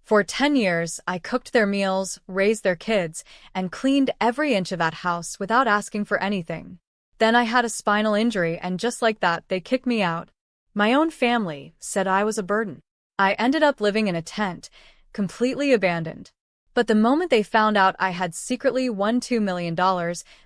For 10 years, I cooked their meals, raised their kids, and cleaned every inch of that house without asking for anything. Then I had a spinal injury, and just like that, they kicked me out. My own family said I was a burden. I ended up living in a tent, completely abandoned. But the moment they found out I had secretly won $2 million,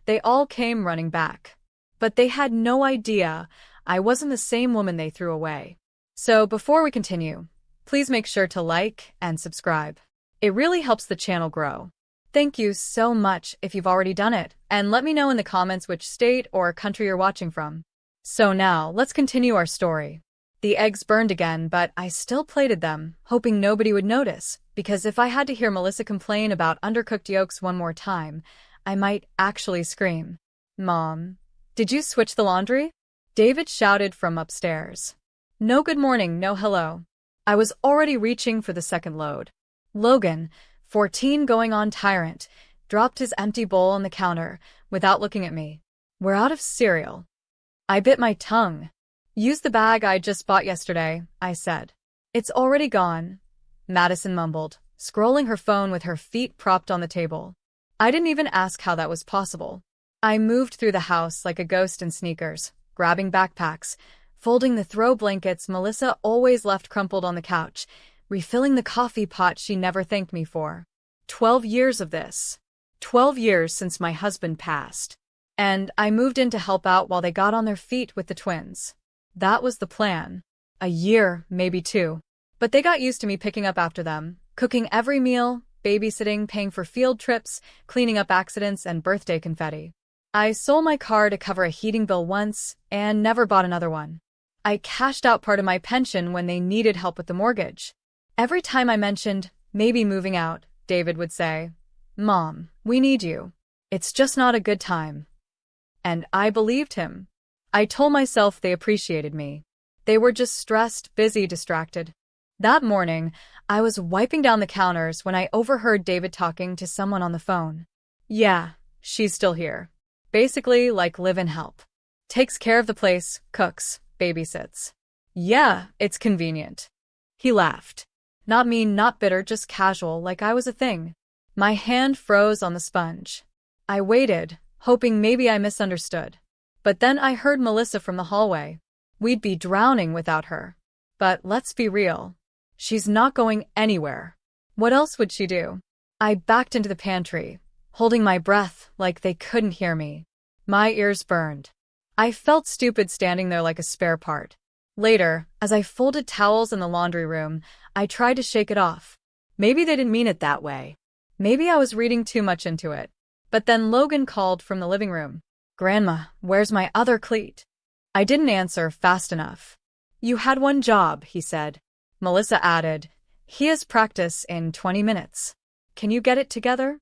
they all came running back. But they had no idea I wasn't the same woman they threw away. So before we continue, please make sure to like and subscribe. It really helps the channel grow. Thank you so much if you've already done it, and let me know in the comments which state or country you're watching from. So now, let's continue our story. The eggs burned again, but I still plated them, hoping nobody would notice, because if I had to hear Melissa complain about undercooked yolks one more time, I might actually scream. Mom, did you switch the laundry? David shouted from upstairs. No good morning, no hello. I was already reaching for the second load. Logan, 14 going on tyrant, dropped his empty bowl on the counter without looking at me. We're out of cereal. I bit my tongue. Use the bag I just bought yesterday, I said. It's already gone, Madison mumbled, scrolling her phone with her feet propped on the table. I didn't even ask how that was possible. I moved through the house like a ghost in sneakers, grabbing backpacks, folding the throw blankets Melissa always left crumpled on the couch, refilling the coffee pot she never thanked me for. 12 years of this. 12 years since my husband passed. And I moved in to help out while they got on their feet with the twins. That was the plan. A year, maybe 2. But they got used to me picking up after them, cooking every meal, babysitting, paying for field trips, cleaning up accidents, and birthday confetti. I sold my car to cover a heating bill once, and never bought another one. I cashed out part of my pension when they needed help with the mortgage. Every time I mentioned, maybe moving out, David would say, Mom, we need you. It's just not a good time. And I believed him. I told myself they appreciated me. They were just stressed, busy, distracted. That morning, I was wiping down the counters when I overheard David talking to someone on the phone. Yeah, she's still here. Basically, like live-in help. Takes care of the place, cooks, babysits. Yeah, it's convenient. He laughed. Not mean, not bitter, just casual, like I was a thing. My hand froze on the sponge. I waited, hoping maybe I misunderstood. But then I heard Melissa from the hallway. We'd be drowning without her. But let's be real. She's not going anywhere. What else would she do? I backed into the pantry, holding my breath like they couldn't hear me. My ears burned. I felt stupid standing there like a spare part. Later, as I folded towels in the laundry room, I tried to shake it off. Maybe they didn't mean it that way. Maybe I was reading too much into it. But then Logan called from the living room. Grandma, where's my other cleat? I didn't answer fast enough. You had one job, he said. Melissa added, he has practice in 20 minutes. Can you get it together?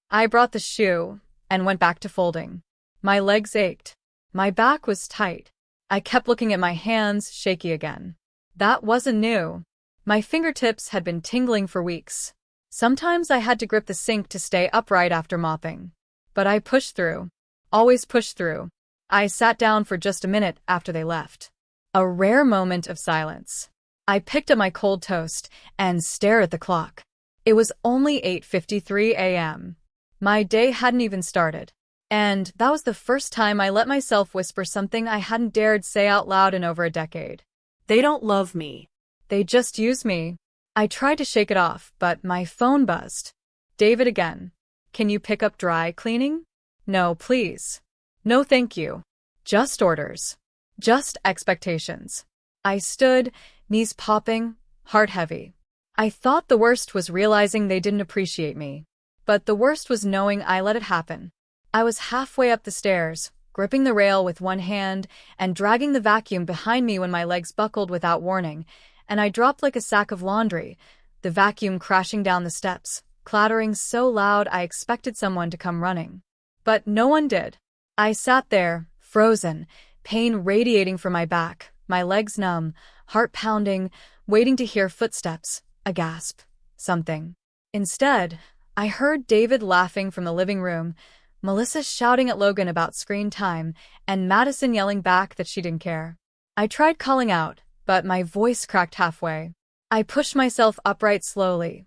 I brought the shoe and went back to folding. My legs ached. My back was tight. I kept looking at my hands, shaky again. That wasn't new. My fingertips had been tingling for weeks. Sometimes I had to grip the sink to stay upright after mopping. But I pushed through. Always pushed through. I sat down for just a minute after they left. A rare moment of silence. I picked up my cold toast and stared at the clock. It was only 8:53 a.m. My day hadn't even started. And that was the first time I let myself whisper something I hadn't dared say out loud in over a decade. They don't love me. They just use me. I tried to shake it off, but my phone buzzed. David again. Can you pick up dry cleaning? No, please. No, thank you. Just orders. Just expectations. I stood, knees popping, heart heavy. I thought the worst was realizing they didn't appreciate me. But the worst was knowing I let it happen. I was halfway up the stairs, gripping the rail with one hand and dragging the vacuum behind me when my legs buckled without warning, and I dropped like a sack of laundry, the vacuum crashing down the steps, clattering so loud I expected someone to come running. But no one did. I sat there, frozen, pain radiating from my back, my legs numb, heart pounding, waiting to hear footsteps, a gasp, something. Instead, I heard David laughing from the living room, Melissa shouting at Logan about screen time, and Madison yelling back that she didn't care. I tried calling out, but my voice cracked halfway. I pushed myself upright slowly,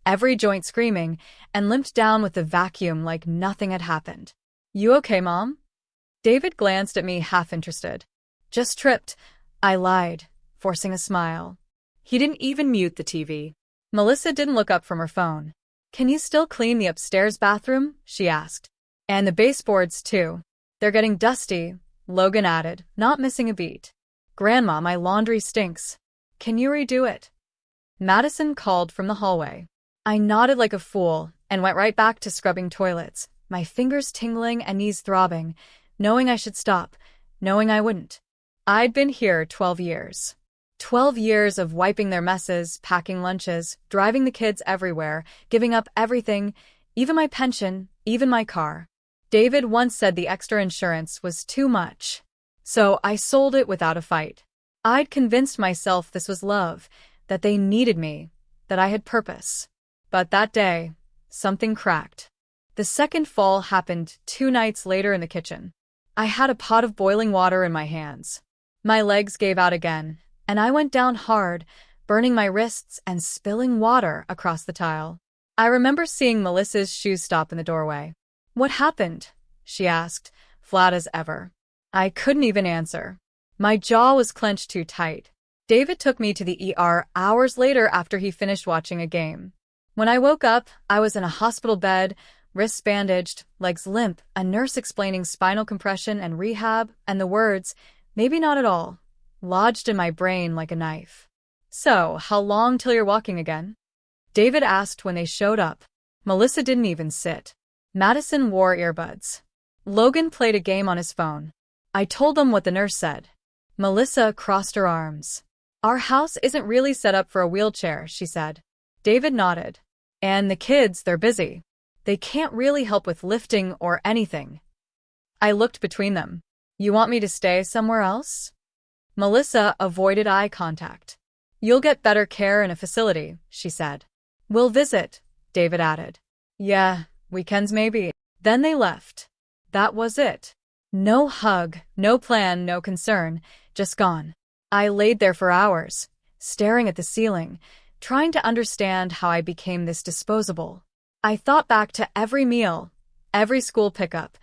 every joint screaming, and limped down with the vacuum like nothing had happened. You okay, Mom? David glanced at me half interested. Just tripped, I lied, forcing a smile. He didn't even mute the TV. Melissa didn't look up from her phone. Can you still clean the upstairs bathroom? She asked. And the baseboards, too. They're getting dusty, Logan added, not missing a beat. Grandma, my laundry stinks. Can you redo it? Madison called from the hallway. I nodded like a fool and went right back to scrubbing toilets, my fingers tingling and knees throbbing, knowing I should stop, knowing I wouldn't. I'd been here 12 years. 12 years of wiping their messes, packing lunches, driving the kids everywhere, giving up everything, even my pension, even my car. David once said the extra insurance was too much. So I sold it without a fight. I'd convinced myself this was love, that they needed me, that I had purpose. But that day, something cracked. The second fall happened 2 nights later in the kitchen. I had a pot of boiling water in my hands. My legs gave out again, and I went down hard, burning my wrists and spilling water across the tile. I remember seeing Melissa's shoes stop in the doorway. What happened? She asked, flat as ever. I couldn't even answer. My jaw was clenched too tight. David took me to the ER hours later after he finished watching a game. When I woke up, I was in a hospital bed, wrists bandaged, legs limp, a nurse explaining spinal compression and rehab, and the words, maybe not at all, lodged in my brain like a knife. So, how long till you're walking again? David asked when they showed up. Melissa didn't even sit. Madison wore earbuds. Logan played a game on his phone. I told them what the nurse said. Melissa crossed her arms. Our house isn't really set up for a wheelchair, she said. David nodded. And the kids, they're busy. They can't really help with lifting or anything. I looked between them. You want me to stay somewhere else? Melissa avoided eye contact. You'll get better care in a facility, she said. We'll visit, David added. Yeah, weekends maybe. Then they left. That was it. No hug, no plan, no concern, just gone. I laid there for hours, staring at the ceiling, trying to understand how I became this disposable. I thought back to every meal, every school pickup,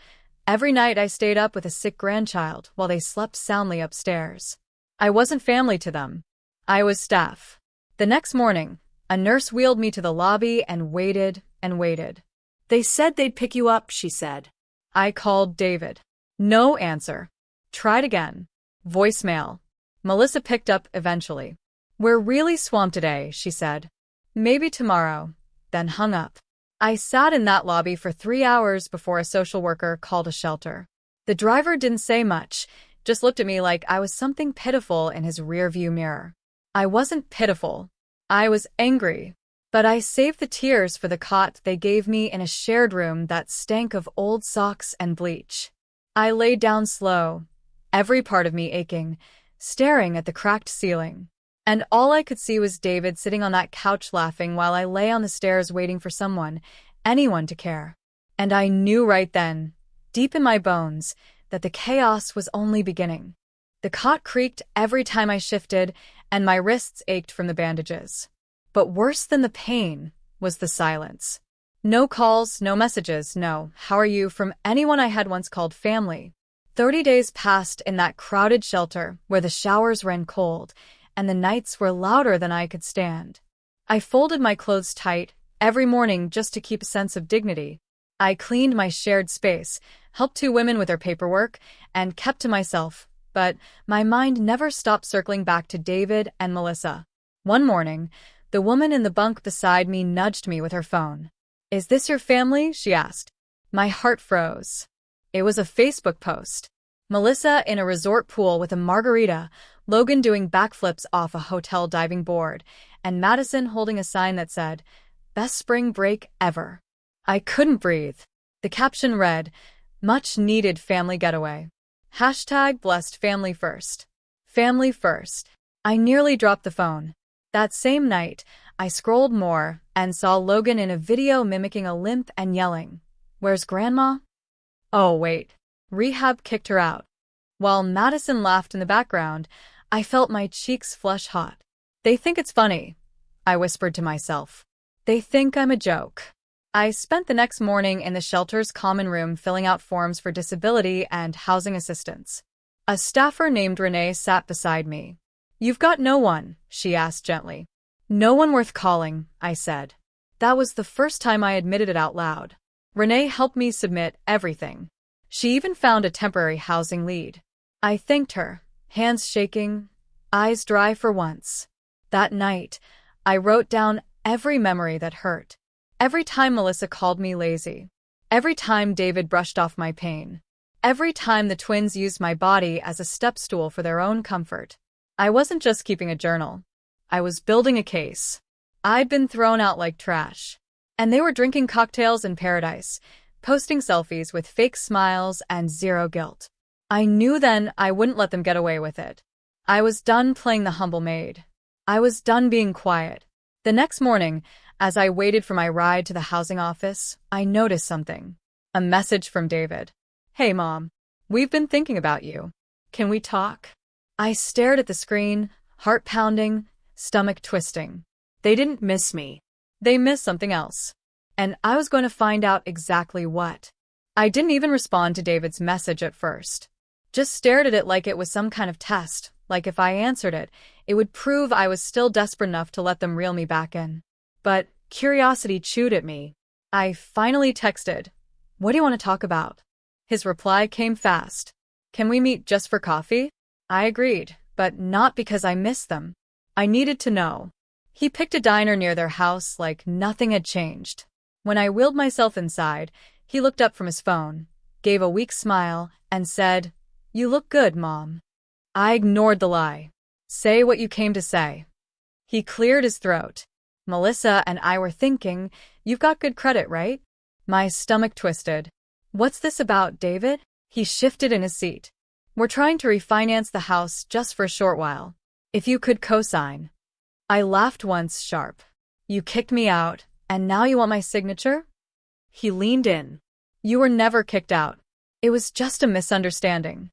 every night I stayed up with a sick grandchild while they slept soundly upstairs. I wasn't family to them. I was staff. The next morning, a nurse wheeled me to the lobby and waited and waited. They said they'd pick you up, she said. I called David. No answer. Tried again. Voicemail. Melissa picked up eventually. We're really swamped today, she said. Maybe tomorrow. Then hung up. I sat in that lobby for 3 hours before a social worker called a shelter. The driver didn't say much, just looked at me like I was something pitiful in his rearview mirror. I wasn't pitiful. I was angry. But I saved the tears for the cot they gave me in a shared room that stank of old socks and bleach. I lay down slow, every part of me aching, staring at the cracked ceiling. And all I could see was David sitting on that couch laughing while I lay on the stairs waiting for someone, anyone to care. And I knew right then, deep in my bones, that the chaos was only beginning. The cot creaked every time I shifted, and my wrists ached from the bandages. But worse than the pain was the silence. No calls, no messages, no "how are you" from anyone I had once called family. 30 days passed in that crowded shelter where the showers ran cold, and the nights were louder than I could stand. I folded my clothes tight every morning just to keep a sense of dignity. I cleaned my shared space, helped 2 women with their paperwork, and kept to myself, but my mind never stopped circling back to David and Melissa. One morning, the woman in the bunk beside me nudged me with her phone. Is this your family? She asked. My heart froze. It was a Facebook post. Melissa in a resort pool with a margarita, Logan doing backflips off a hotel diving board, and Madison holding a sign that said, Best spring break ever. I couldn't breathe. The caption read, Much needed family getaway. #blessed family first. Family first. I nearly dropped the phone. That same night, I scrolled more and saw Logan in a video mimicking a limp and yelling, Where's Grandma? Oh, wait. Rehab kicked her out. While Madison laughed in the background, I felt my cheeks flush hot. They think it's funny, I whispered to myself. They think I'm a joke. I spent the next morning in the shelter's common room filling out forms for disability and housing assistance. A staffer named Renee sat beside me. "You've got no one?" she asked gently. "No one worth calling," I said. That was the first time I admitted it out loud. Renee helped me submit everything. She even found a temporary housing lead. I thanked her, hands shaking, eyes dry for once. That night, I wrote down every memory that hurt. Every time Melissa called me lazy. Every time David brushed off my pain. Every time the twins used my body as a step stool for their own comfort. I wasn't just keeping a journal. I was building a case. I'd been thrown out like trash. And they were drinking cocktails in paradise, posting selfies with fake smiles and zero guilt. I knew then I wouldn't let them get away with it. I was done playing the humble maid. I was done being quiet. The next morning, as I waited for my ride to the housing office, I noticed something. A message from David. "Hey, Mom. We've been thinking about you. Can we talk?" I stared at the screen, heart pounding, stomach twisting. They didn't miss me. They missed something else. And I was going to find out exactly what. I didn't even respond to David's message at first. Just stared at it like it was some kind of test, like if I answered it, it would prove I was still desperate enough to let them reel me back in. But curiosity chewed at me. I finally texted, "What do you want to talk about?" His reply came fast. "Can we meet just for coffee?" I agreed, but not because I missed them. I needed to know. He picked a diner near their house like nothing had changed. When I wheeled myself inside, he looked up from his phone, gave a weak smile, and said, "You look good, Mom." I ignored the lie. "Say what you came to say." He cleared his throat. "Melissa and I were thinking, you've got good credit, right?" My stomach twisted. "What's this about, David?" He shifted in his seat. "We're trying to refinance the house just for a short while. If you could co-sign." I laughed once sharp. "You kicked me out, and now you want my signature?" He leaned in. "You were never kicked out. It was just a misunderstanding."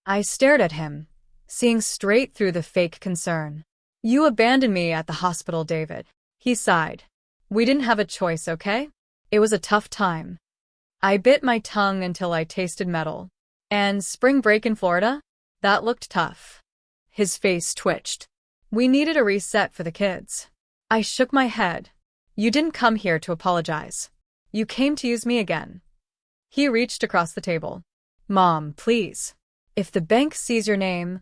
I stared at him, seeing straight through the fake concern. "You abandoned me at the hospital, David." He sighed. "We didn't have a choice, okay? It was a tough time." I bit my tongue until I tasted metal. "And spring break in Florida? That looked tough." His face twitched. "We needed a reset for the kids." I shook my head. "You didn't come here to apologize. You came to use me again." He reached across the table. "Mom, please. If the bank sees your name..."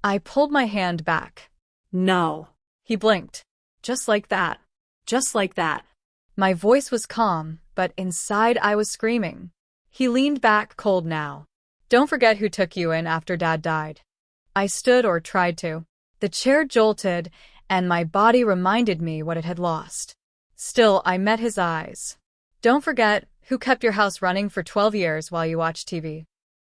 I pulled my hand back. "No." He blinked. "Just like that. Just like that." My voice was calm, but inside I was screaming. He leaned back, cold now. "Don't forget who took you in after Dad died." I stood, or tried to. The chair jolted, and my body reminded me what it had lost. Still, I met his eyes. "Don't forget who kept your house running for 12 years while you watched TV."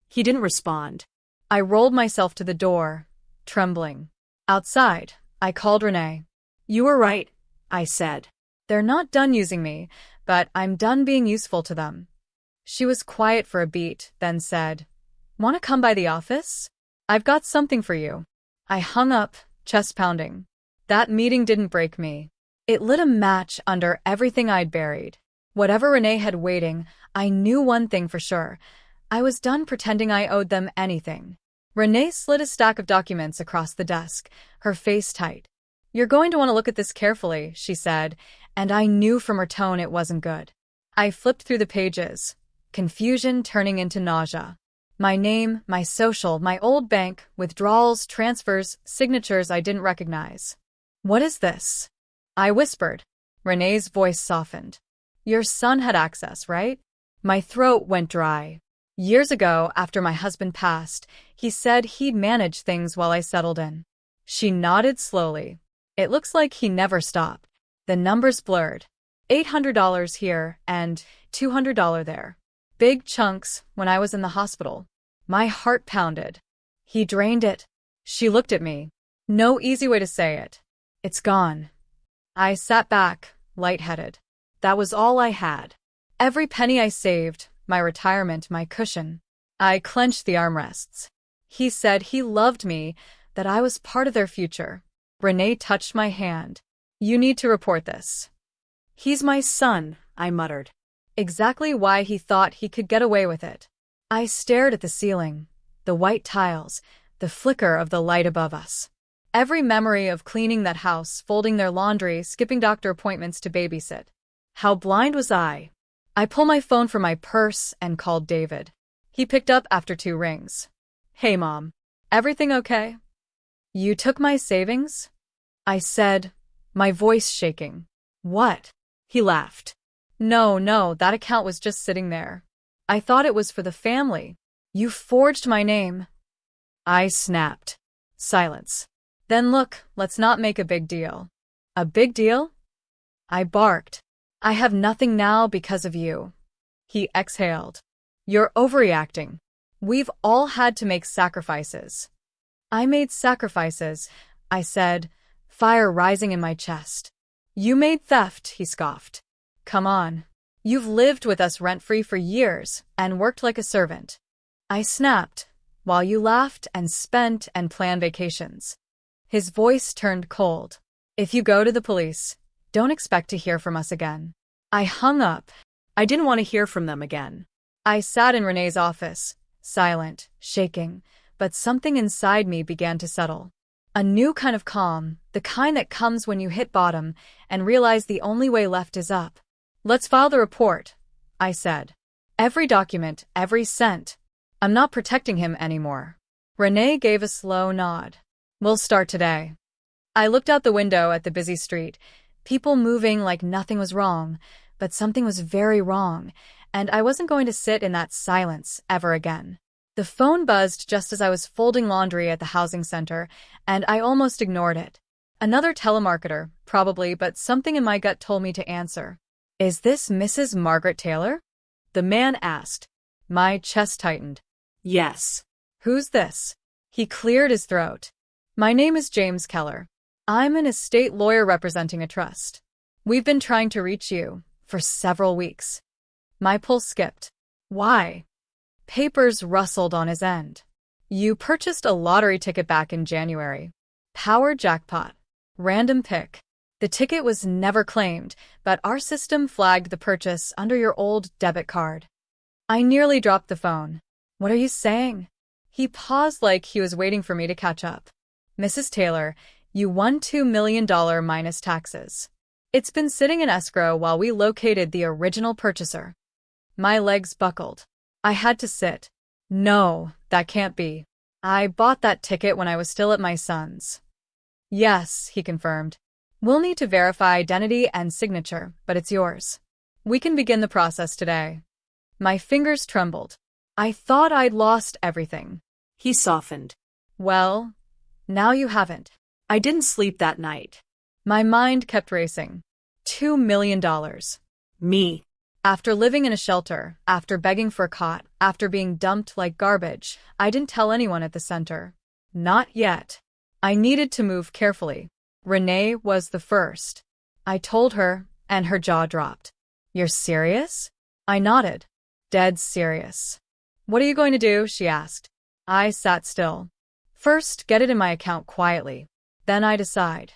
He didn't respond. I rolled myself to the door, trembling. Outside, I called Renee. "You were right," I said. "They're not done using me, but I'm done being useful to them." She was quiet for a beat, then said, "Want to come by the office? I've got something for you." I hung up, chest pounding. That meeting didn't break me. It lit a match under everything I'd buried. Whatever Renee had waiting, I knew one thing for sure. I was done pretending I owed them anything. Renee slid a stack of documents across the desk, her face tight. "You're going to want to look at this carefully," she said, and I knew from her tone it wasn't good. I flipped through the pages, confusion turning into nausea. My name, my social, my old bank, withdrawals, transfers, signatures I didn't recognize. "What is this?" I whispered. Renee's voice softened. "Your son had access, right?" My throat went dry. Years ago, after my husband passed, he said he'd manage things while I settled in. She nodded slowly. "It looks like he never stopped." The numbers blurred. $800 here and $200 there. Big chunks when I was in the hospital. My heart pounded. "He drained it." She looked at me. No easy way to say it. "It's gone." I sat back, lightheaded. That was all I had. Every penny I saved, my retirement, my cushion. I clenched the armrests. He said he loved me, that I was part of their future. Renee touched my hand. You need to report this. He's my son, I muttered. Exactly why he thought he could get away with it. I stared at the ceiling, the white tiles, the flicker of the light above us. Every memory of cleaning that house, folding their laundry, skipping doctor appointments to babysit. How blind was I? I pulled my phone from my purse and called David. He picked up after 2 rings. Hey, Mom. Everything okay? You took my savings? I said, my voice shaking. What? He laughed. No, that account was just sitting there. I thought it was for the family. You forged my name. I snapped. Silence. Then look, let's not make a big deal. A big deal? I barked. I have nothing now because of you. He exhaled. You're overreacting. We've all had to make sacrifices. I made sacrifices, I said, fire rising in my chest. You made theft, he scoffed. Come on. You've lived with us rent-free for years and worked like a servant. I snapped, while you laughed and spent and planned vacations. His voice turned cold. If you go to the police, don't expect to hear from us again. I hung up. I didn't want to hear from them again. I sat in Renee's office, silent, shaking, but something inside me began to settle. A new kind of calm, the kind that comes when you hit bottom and realize the only way left is up. Let's file the report, I said. Every document, every cent. I'm not protecting him anymore. Renee gave a slow nod. We'll start today. I looked out the window at the busy street, people moving like nothing was wrong, but something was very wrong, and I wasn't going to sit in that silence ever again. The phone buzzed just as I was folding laundry at the housing center, and I almost ignored it. Another telemarketer, probably, but something in my gut told me to answer. Is this Mrs. Margaret Taylor? The man asked. My chest tightened. Yes. Who's this? He cleared his throat. My name is James Keller. I'm an estate lawyer representing a trust. We've been trying to reach you for several weeks. My pulse skipped. Why? Papers rustled on his end. You purchased a lottery ticket back in January. Power jackpot. Random pick. The ticket was never claimed, but our system flagged the purchase under your old debit card. I nearly dropped the phone. What are you saying? He paused like he was waiting for me to catch up. Mrs. Taylor, you won $2 million minus taxes. It's been sitting in escrow while we located the original purchaser. My legs buckled. I had to sit. No, that can't be. I bought that ticket when I was still at my son's. Yes, he confirmed. We'll need to verify identity and signature, but it's yours. We can begin the process today. My fingers trembled. I thought I'd lost everything. He softened. Well, now you haven't. I didn't sleep that night. My mind kept racing. $2 million. Me. After living in a shelter, after begging for a cot, after being dumped like garbage, I didn't tell anyone at the center. Not yet. I needed to move carefully. Renee was the first. I told her, and her jaw dropped. You're serious? I nodded. Dead serious. What are you going to do? She asked. I sat still. First, get it in my account quietly. Then I decide.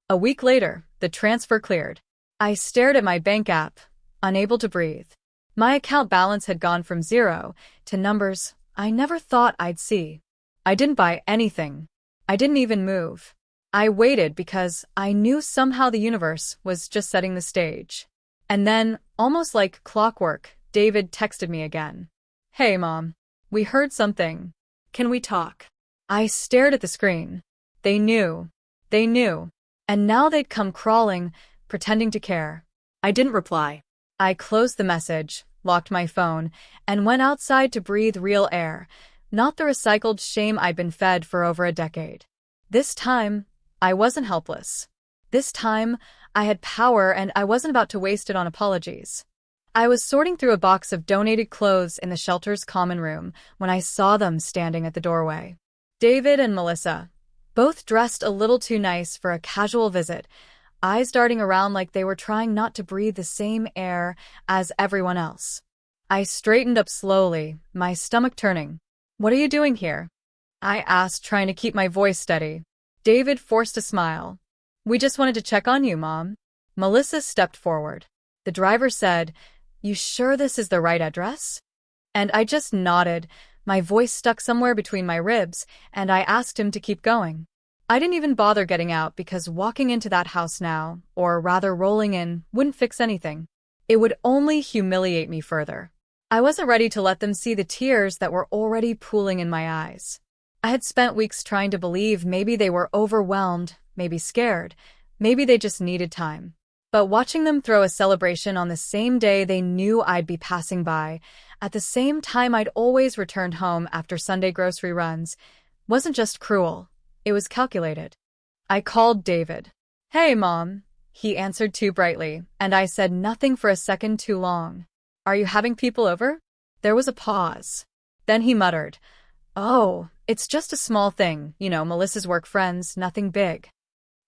A week later, the transfer cleared. I stared at my bank app, unable to breathe. My account balance had gone from 0 to numbers I never thought I'd see. I didn't buy anything. I didn't even move. I waited because I knew somehow the universe was just setting the stage. And then, almost like clockwork, David texted me again. Hey, Mom. We heard something. Can we talk? I stared at the screen. They knew. They knew. And now they'd come crawling, pretending to care. I didn't reply. I closed the message, locked my phone, and went outside to breathe real air, not the recycled shame I'd been fed for over a decade. This time, I wasn't helpless. This time, I had power and I wasn't about to waste it on apologies. I was sorting through a box of donated clothes in the shelter's common room when I saw them standing at the doorway. David and Melissa, both dressed a little too nice for a casual visit, eyes darting around like they were trying not to breathe the same air as everyone else. I straightened up slowly, my stomach turning. What are you doing here? I asked, trying to keep my voice steady. David forced a smile. We just wanted to check on you, Mom. Melissa stepped forward. The driver said, "You sure this is the right address?" And I just nodded, my voice stuck somewhere between my ribs, and I asked him to keep going. I didn't even bother getting out because walking into that house now, or rather rolling in, wouldn't fix anything. It would only humiliate me further. I wasn't ready to let them see the tears that were already pooling in my eyes. I had spent weeks trying to believe maybe they were overwhelmed, maybe scared, maybe they just needed time. But watching them throw a celebration on the same day they knew I'd be passing by, at the same time I'd always returned home after Sunday grocery runs, wasn't just cruel, it was calculated. I called David. "Hey, Mom." He answered too brightly, and I said nothing for a second too long. "Are you having people over?" There was a pause. Then he muttered, "Oh, it's just a small thing, Melissa's work friends, nothing big."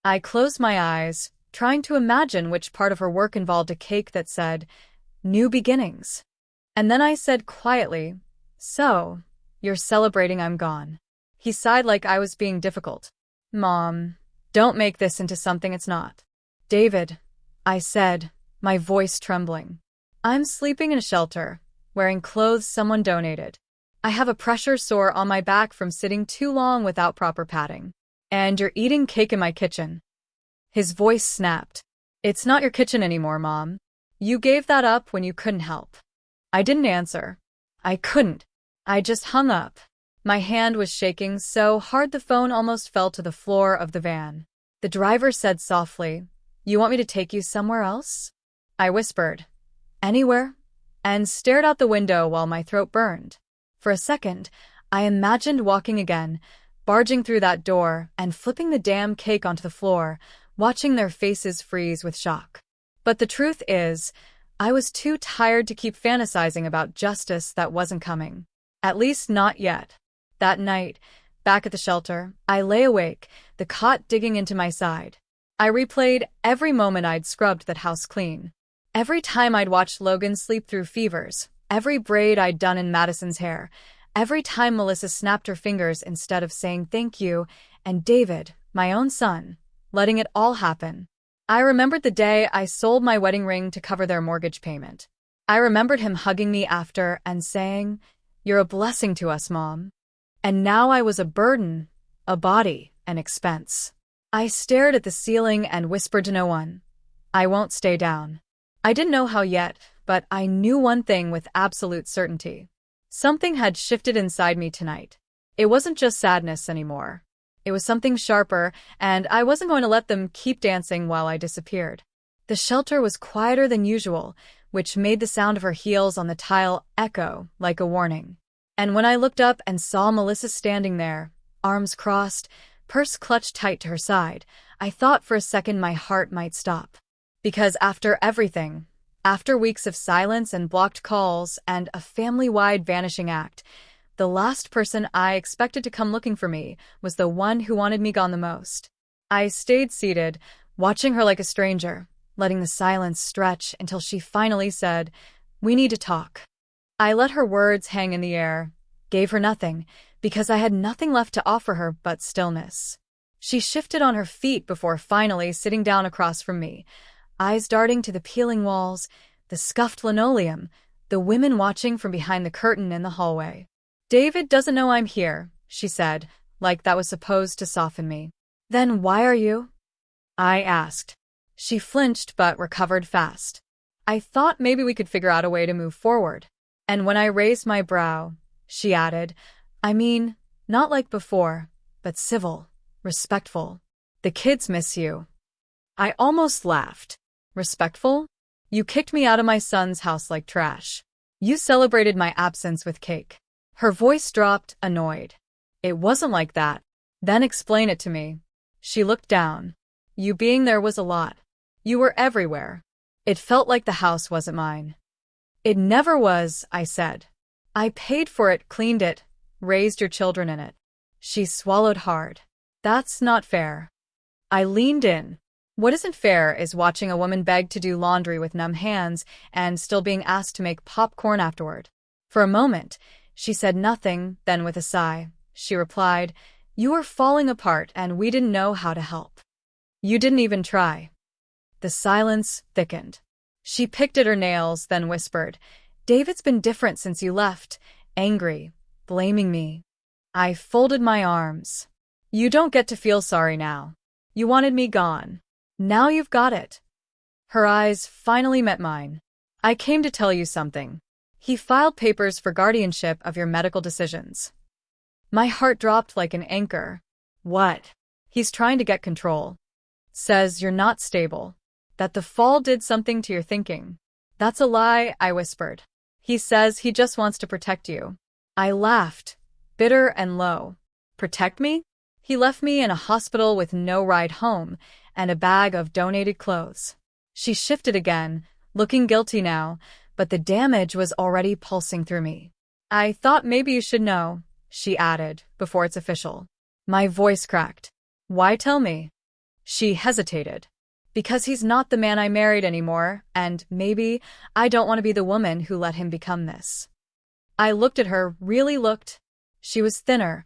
I closed my eyes, trying to imagine which part of her work involved a cake that said, "New Beginnings." And then I said quietly, "So, you're celebrating I'm gone." He sighed like I was being difficult. "Mom, don't make this into something it's not." "David," I said, my voice trembling. "I'm sleeping in a shelter, wearing clothes someone donated. I have a pressure sore on my back from sitting too long without proper padding. And you're eating cake in my kitchen." His voice snapped. "It's not your kitchen anymore, Mom. You gave that up when you couldn't help." I didn't answer. I couldn't. I just hung up. My hand was shaking so hard the phone almost fell to the floor of the van. The driver said softly, "You want me to take you somewhere else?" I whispered, "Anywhere," and stared out the window while my throat burned. For a second, I imagined walking again, barging through that door and flipping the damn cake onto the floor, watching their faces freeze with shock. But the truth is, I was too tired to keep fantasizing about justice that wasn't coming. At least not yet. That night, back at the shelter, I lay awake, the cot digging into my side. I replayed every moment I'd scrubbed that house clean. Every time I'd watched Logan sleep through fevers, every braid I'd done in Madison's hair, every time Melissa snapped her fingers instead of saying thank you, and David, my own son, letting it all happen. I remembered the day I sold my wedding ring to cover their mortgage payment. I remembered him hugging me after and saying, "You're a blessing to us, Mom." And now I was a burden, a body, an expense. I stared at the ceiling and whispered to no one, "I won't stay down." I didn't know how yet, but I knew one thing with absolute certainty. Something had shifted inside me tonight. It wasn't just sadness anymore. It was something sharper, and I wasn't going to let them keep dancing while I disappeared. The shelter was quieter than usual, which made the sound of her heels on the tile echo like a warning. And when I looked up and saw Melissa standing there, arms crossed, purse clutched tight to her side, I thought for a second my heart might stop. Because after everything, after weeks of silence and blocked calls and a family-wide vanishing act, the last person I expected to come looking for me was the one who wanted me gone the most. I stayed seated, watching her like a stranger, letting the silence stretch until she finally said, "We need to talk." I let her words hang in the air, gave her nothing, because I had nothing left to offer her but stillness. She shifted on her feet before finally sitting down across from me, eyes darting to the peeling walls, the scuffed linoleum, the women watching from behind the curtain in the hallway. "David doesn't know I'm here," she said, like that was supposed to soften me. "Then why are you?" I asked. She flinched but recovered fast. "I thought maybe we could figure out a way to move forward." And when I raised my brow, she added, "I mean, not like before, but civil, respectful. The kids miss you." I almost laughed. "Respectful? You kicked me out of my son's house like trash. You celebrated my absence with cake." Her voice dropped, annoyed. "It wasn't like that." "Then explain it to me." She looked down. "You being there was a lot. You were everywhere. It felt like the house wasn't mine." "It never was," I said. "I paid for it, cleaned it, raised your children in it." She swallowed hard. "That's not fair." I leaned in. What isn't fair is watching a woman beg to do laundry with numb hands and still being asked to make popcorn afterward. For a moment, she said nothing, then with a sigh, she replied, "You were falling apart and we didn't know how to help." You didn't even try. The silence thickened. She picked at her nails, then whispered, David's been different since you left, angry, blaming me. I folded my arms. You don't get to feel sorry now. You wanted me gone. Now you've got it. Her eyes finally met mine. I came to tell you something. He filed papers for guardianship of your medical decisions. My heart dropped like an anchor. What? He's trying to get control. Says you're not stable. That the fall did something to your thinking. That's a lie, I whispered. He says he just wants to protect you. I laughed, bitter and low. Protect me? He left me in a hospital with no ride home and a bag of donated clothes. She shifted again, looking guilty now, but the damage was already pulsing through me. I thought maybe you should know, she added, before it's official. My voice cracked. Why tell me? She hesitated. Because he's not the man I married anymore, and maybe I don't want to be the woman who let him become this. I looked at her, really looked. She was thinner,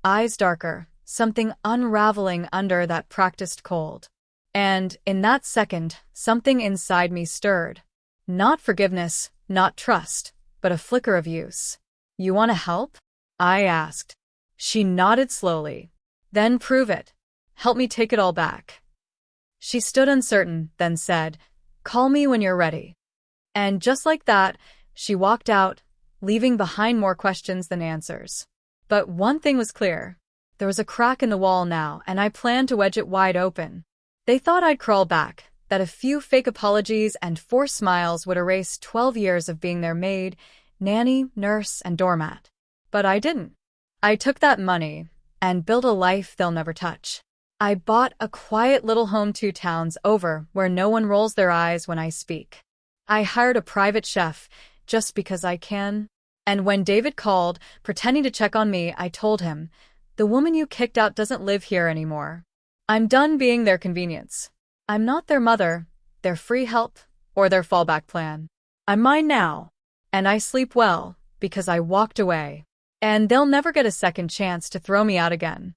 eyes darker, something unraveling under that practiced cold. And in that second, something inside me stirred. Not forgiveness, not trust, but a flicker of use. You want to help? I asked. She nodded slowly. Then prove it. Help me take it all back. She stood uncertain, then said, Call me when you're ready. And just like that, she walked out, leaving behind more questions than answers. But one thing was clear. There was a crack in the wall now, and I planned to wedge it wide open. They thought I'd crawl back, that a few fake apologies and forced smiles would erase 12 years of being their maid, nanny, nurse, and doormat. But I didn't. I took that money and built a life they'll never touch. I bought a quiet little home 2 towns over where no one rolls their eyes when I speak. I hired a private chef just because I can. And when David called, pretending to check on me, I told him, the woman you kicked out doesn't live here anymore. I'm done being their convenience. I'm not their mother, their free help, or their fallback plan. I'm mine now. And I sleep well, because I walked away. And they'll never get a second chance to throw me out again.